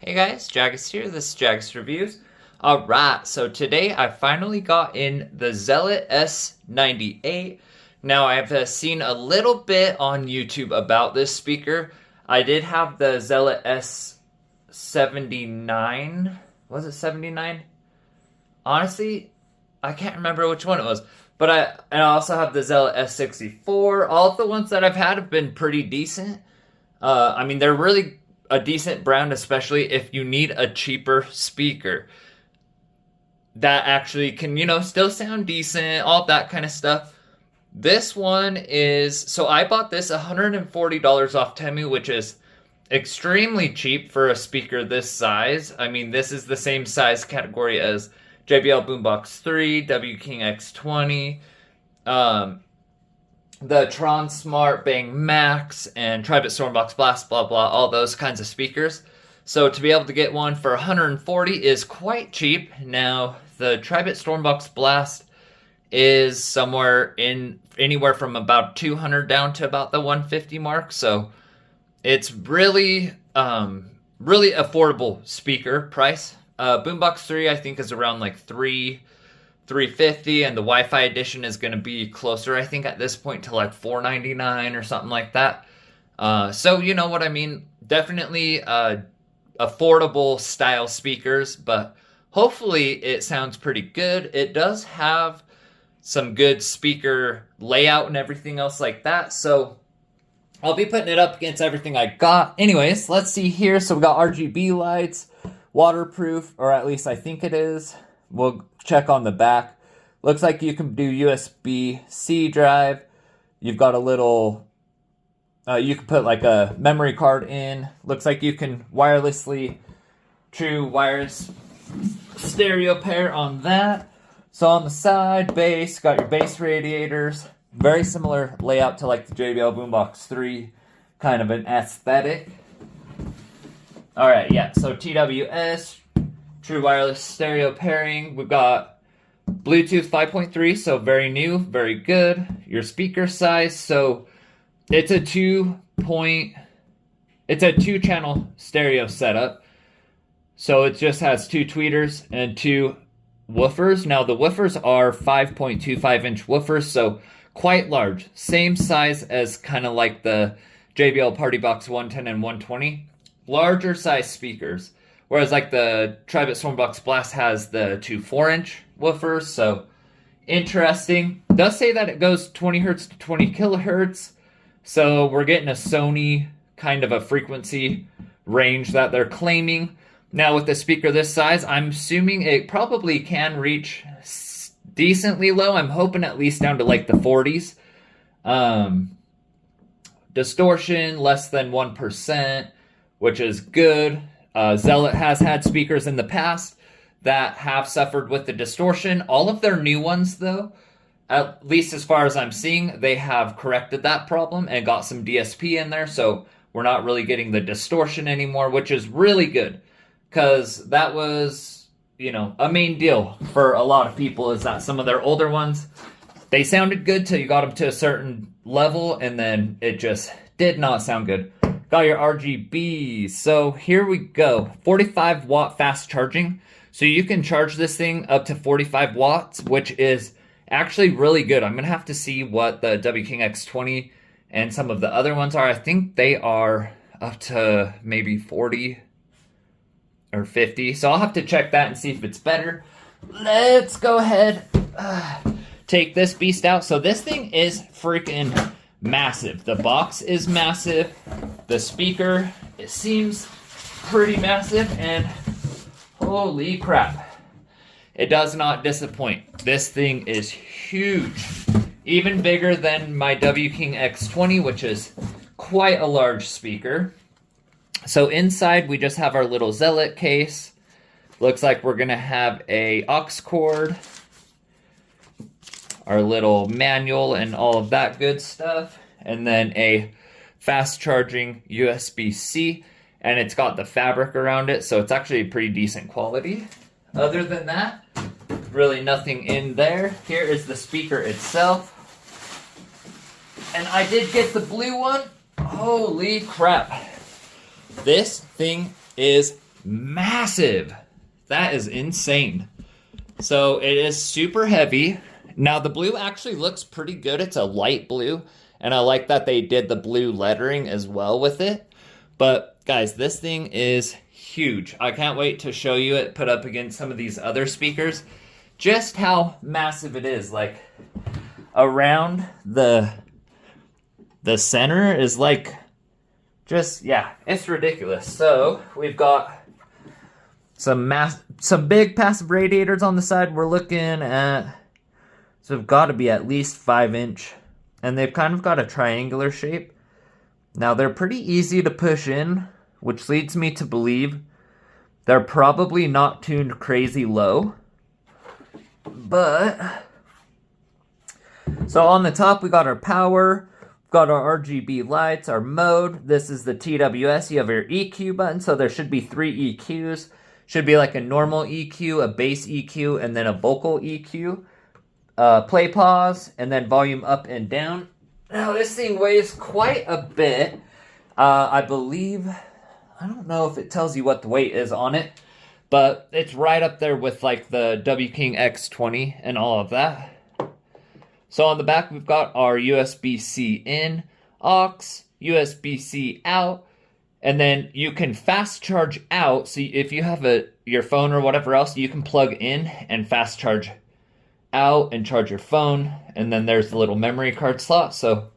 Hey guys, Jagus here. This is Jagus Reviews. Alright, so today I finally got in the Zealot S98. Now I've seen a little bit on YouTube about this speaker. I did have the Zealot S79. Was it 79? Honestly, I can't remember which one it was. But I also have the Zealot S64. All of the ones that I've had have been pretty decent. I mean, they're really a decent brand, especially if you need a cheaper speaker that actually can, still sound decent, all that kind of stuff. This one is, so I bought this $140 off Temu, which is extremely cheap for a speaker this size. I mean, this is the same size category as JBL Boombox 3, W King X20, the Tron Smart Bang Max, and Tribit Stormbox Blast, blah blah, all those kinds of speakers. So to be able to get one for $140 is quite cheap. Now the Tribit Stormbox Blast is anywhere from about $200 down to about the $150 mark. So it's really really affordable speaker price. Boombox 3 I think is around like $350, and the Wi-Fi edition is going to be closer, I think, at this point to like $499 or something like that. So you know what I mean. Definitely affordable style speakers, but hopefully it sounds pretty good. It does have some good speaker layout and everything else like that. So I'll be putting it up against everything I got. Anyways, let's see here. So we got RGB lights, waterproof, or at least I think it is. We'll check on the back. Looks like you can do USB-C drive. You've got a little, you can put like a memory card in. Looks like you can wirelessly, true wireless stereo pair on that. So on the side, bass, got your bass radiators. Very similar layout to like the JBL Boombox 3, kind of an aesthetic. Alright, yeah, so TWS, true wireless stereo pairing. We've got Bluetooth 5.3, so very new, very good. Your speaker size, so it's a two-channel stereo setup. So it just has two tweeters and two woofers. Now the woofers are 5.25-inch woofers, so quite large. Same size as kind of like the JBL Party Box 110 and 120. Larger size speakers. Whereas like the Tribit Stormbox Blast has the two 4-inch woofers, so interesting. It does say that it goes 20 hertz to 20 kilohertz, so we're getting a Sony kind of a frequency range that they're claiming. Now with a speaker this size, I'm assuming it probably can reach decently low. I'm hoping at least down to like the 40s. Distortion less than 1%, which is good. Zealot has had speakers in the past that have suffered with the distortion. All of their new ones, though, at least as far as I'm seeing, they have corrected that problem and got some DSP in there, so we're not really getting the distortion anymore, which is really good, because that was, a main deal for a lot of people, is that some of their older ones, they sounded good till you got them to a certain level, and then it just did not sound good. Got your RGB. So here we go. 45 watt fast charging. So you can charge this thing up to 45 watts, which is actually really good. I'm going to have to see what the W King X20 and some of the other ones are. I think they are up to maybe 40 or 50. So I'll have to check that and see if it's better. Let's go ahead. Take this beast out. So this thing is freaking massive. The box is massive. The speaker, it seems pretty massive, and holy crap, it does not disappoint. This thing is huge. Even bigger than my W King X20, which is quite a large speaker. So inside we just have our little Zealot case. Looks like we're gonna have a aux cord, our little manual and all of that good stuff, and then a fast charging USB-C, and it's got the fabric around it, so it's actually pretty decent quality. Other than that, really nothing in there. Here is the speaker itself, and I did get the blue one. Holy crap, this thing is massive. That is insane. So it is super heavy. Now the blue actually looks pretty good. It's a light blue, and I like that they did the blue lettering as well with it. But guys, this thing is huge. I can't wait to show you it put up against some of these other speakers. Just how massive it is. Like around the center is like just, yeah, it's ridiculous. So we've got some big passive radiators on the side. We're looking at, so it's got to be at least 5-inch, and they've kind of got a triangular shape. Now they're pretty easy to push in, which leads me to believe they're probably not tuned crazy low. But so on the top we got our power, got our RGB lights, our mode. This is the TWS. You have your EQ button, so there should be 3 EQs. Should be like a normal EQ, a bass EQ, and then a vocal EQ. Play, pause, and then volume up and down. Now this thing weighs quite a bit. I believe, I don't know if it tells you what the weight is on it, but it's right up there with like the W King X20 and all of that. So on the back we've got our USB-C in, aux, USB-C out, and then you can fast charge out. So if you have your phone or whatever else, you can plug in and fast charge out and charge your phone. And then there's the little memory card slot. So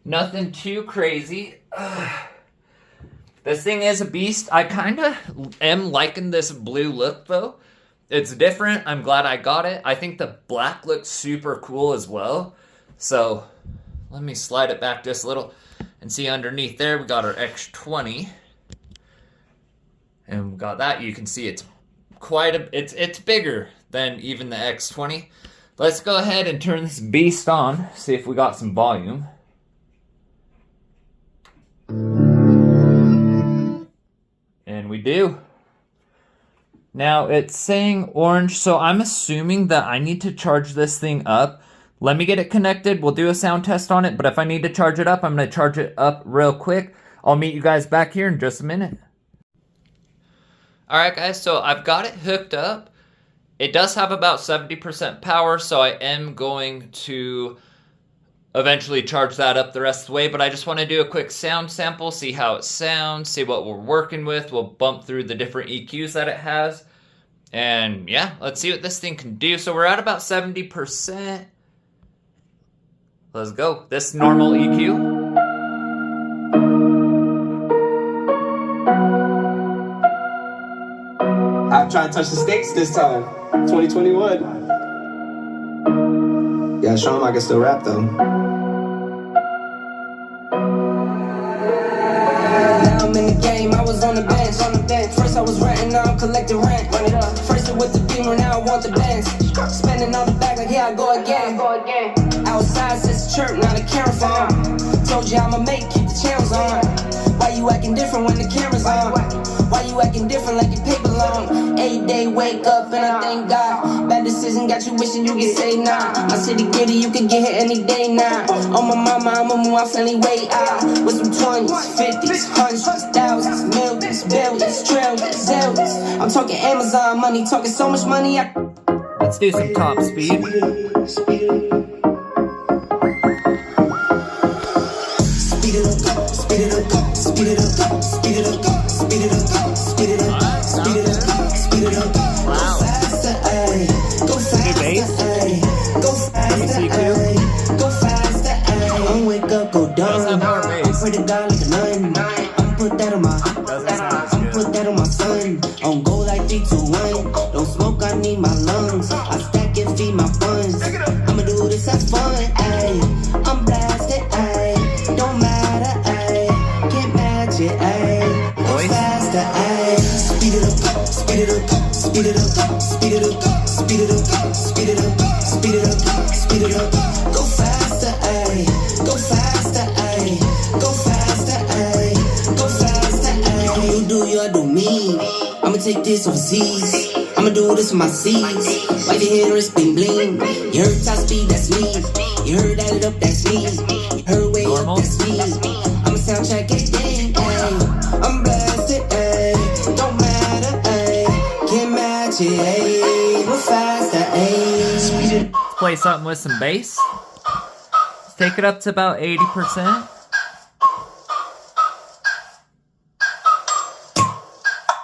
nothing too crazy. This thing is a beast. I kind of am liking this blue look though. It's different. I'm glad I got it. I think the black looks super cool as well. So let me slide it back just a little and see underneath there we got our X20. And we got that. You can see it's quite it's bigger than even the X20. Let's go ahead and turn this beast on, see if we got some volume. And we do. Now it's saying orange, so I'm assuming that I need to charge this thing up. Let me get it connected. We'll do a sound test on it, but if I need to charge it up, I'm going to charge it up real quick. I'll meet you guys back here in just a minute. Alright guys, so I've got it hooked up. It does have about 70% power, so I am going to eventually charge that up the rest of the way, but I just want to do a quick sound sample, see how it sounds, see what we're working with. We'll bump through the different EQs that it has, and yeah, let's see what this thing can do. So we're at about 70%. Let's go. This normal EQ. I'm trying to touch the stakes this time. 2021. Yeah, show him I can still rap though. Now I'm in the game, I was on the bench. First I was renting, now I'm collecting rent. First it was the Beamer, now I want the Benz. Spending all the back like here I go again. Outside says chirp, not a camera phone. Told you I'ma make, keep the channels on. Why you acting different when the camera's on? Why you acting different like your paper long? 8 day wake up and I thank God. Bad decision got you wishing you could say nah. I said to get it, you could get it any day now. On my mama, I'ma move my family way out. With some 20s, 50s, hundreds, thousands, millions, billions, trillions, zillions. I'm talking Amazon money, talking so much money. Let's do some top speed. Speed it up, speed it up, speed it up, speed it up, speed it up, speed it up, speed it up, speed it up. Wow. Go faster, ayy. Go faster, ayy. Go faster, ayy. Go faster, ayy. I'ma wake up, go down. I pray to God like a nun. I'ma put that on my, I'ma put that on my son. On go like 3, 2, 1. Don't smoke, I need my lungs. I stack and feed my funds. I'ma do this, have fun, ayy. I'm blasted, ayy. Don't matter, ayy. Can't match it, ayy. Go faster, ayy. Speed it up, speed it up, speed it up, speed it up, speed it up, speed it up, speed it up, speed it up. Go faster, ayy. Go faster, ayy. Go faster, ayy. Go faster, ayy. You do you, I do me. I'ma take this overseas. I'ma do this for my seeds. Why you hear wrist bling bling? You heard top speed, that's me. You heard that up, that's me. You heard way up, that's me. I'ma sound check it, ayy. I'm blasted, ayy. Don't matter. negotiate, but fast I ain't. Let's play something with some bass. Let's take it up to about 80%.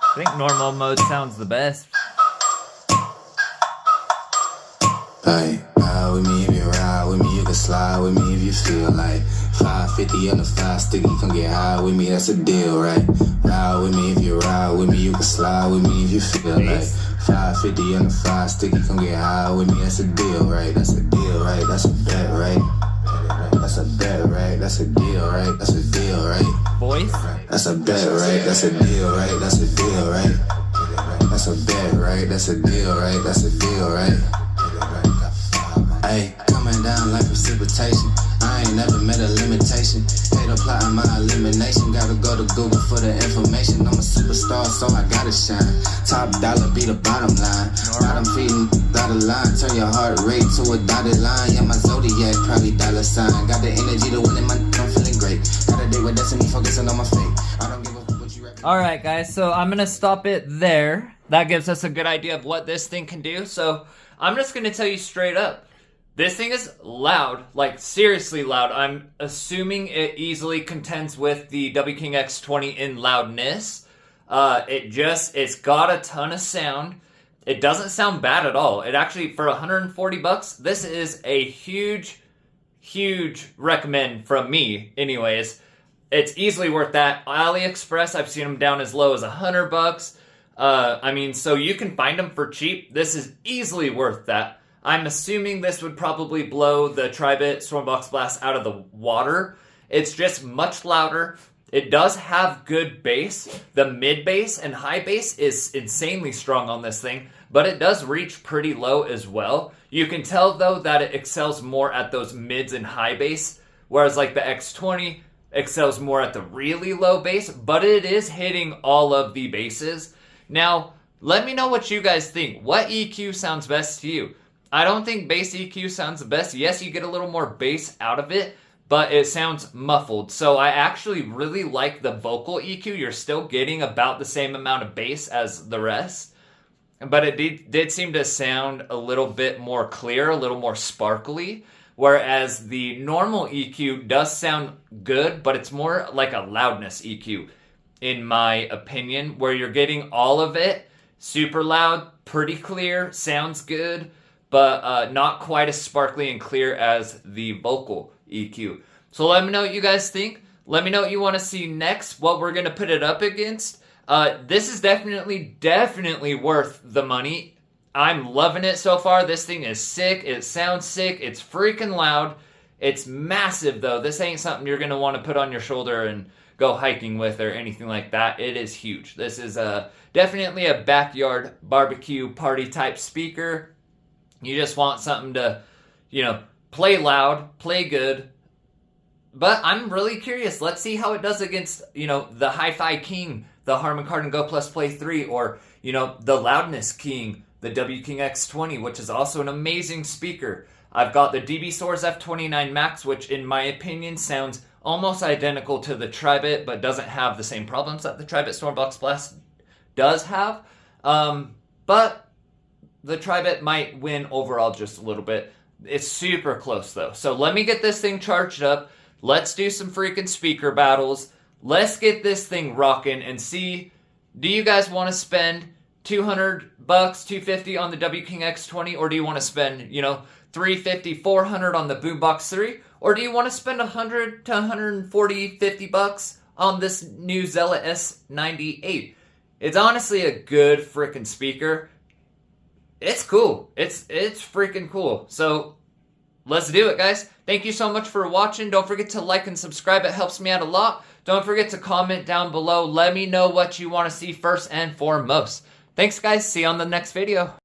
I think normal mode sounds the best. Hey, ride with me if you ride with me, you can slide with me if you feel like 550 on the 5 sticky, come get high with me, that's a deal, right? Ride with me if you ride with me, you can slide with me if you feel like 550 on the 5 sticky, come get high with me, that's a deal, right? That's a deal, right? That's a bet, right? That's a bet, right? That's a deal, right? That's a deal, right? Voice? That's a bet, right? That's a deal, right? That's a deal, right? That's a bet, right? That's a deal, right? That's a deal, right? Hey, coming down like precipitation. I ain't never met a limitation. Hate applying my elimination. Gotta go to Google for the information. I'm a superstar, so I gotta shine. Top dollar be the bottom line. Bottom feeding, dotted line. Turn your heart rate to a dotted line. Yeah, my zodiac probably dollar sign. Got the energy to win in my. I'm feeling great. Got a day with destiny, focusing on my fate. I don't give a fuck what you reckon. Alright guys, so I'm gonna stop it there. That gives us a good idea of what this thing can do. So I'm just gonna tell you straight up. This thing is loud, like seriously loud. I'm assuming it easily contends with the W King X20 in loudness. It's got a ton of sound. It doesn't sound bad at all. It actually, for 140 bucks, this is a huge, huge recommend from me anyways. It's easily worth that. AliExpress, I've seen them down as low as 100 bucks. I mean, so you can find them for cheap. This is easily worth that. I'm assuming this would probably blow the Tribit Stormbox Blast out of the water. It's just much louder. It does have good bass. The mid bass and high bass is insanely strong on this thing, but it does reach pretty low as well. You can tell though that it excels more at those mids and high bass, whereas like the X20 excels more at the really low bass, but it is hitting all of the basses. Now, let me know what you guys think. What EQ sounds best to you? I don't think bass EQ sounds the best. Yes, you get a little more bass out of it, but it sounds muffled. So I actually really like the vocal EQ. You're still getting about the same amount of bass as the rest, but it did seem to sound a little bit more clear, a little more sparkly, whereas the normal EQ does sound good, but it's more like a loudness EQ, in my opinion, where you're getting all of it, super loud, pretty clear, sounds good, but not quite as sparkly and clear as the vocal EQ. So let me know what you guys think. Let me know what you want to see next, what we're going to put it up against. This is definitely worth the money. I'm loving it so far. This thing is sick. It sounds sick. It's freaking loud. It's massive, though. This ain't something you're going to want to put on your shoulder and go hiking with or anything like that. It is huge. This is definitely a backyard barbecue party type speaker. You just want something to, play loud, play good. But I'm really curious. Let's see how it does against, the Hi-Fi King, the Harman Kardon Go Plus Play 3, or, the Loudness King, the W King X20, which is also an amazing speaker. I've got the DB Source F29 Max, which in my opinion sounds almost identical to the Tribit, but doesn't have the same problems that the Tribit Stormbox Blast does have. But the Tribit might win overall just a little bit. It's super close though. So let me get this thing charged up. Let's do some freaking speaker battles. Let's get this thing rocking and see, do you guys want to spend $200, $250 on the W King X20, or do you want to spend, $350, $400 on the Boombox 3, or do you want to spend $100 to $140, $50 on this new Zealot S98? It's honestly a good freaking speaker. It's cool. It's freaking cool. So let's do it, guys. Thank you so much for watching. Don't forget to like and subscribe. It helps me out a lot. Don't forget to comment down below. Let me know what you want to see first and foremost. Thanks, guys. See you on the next video.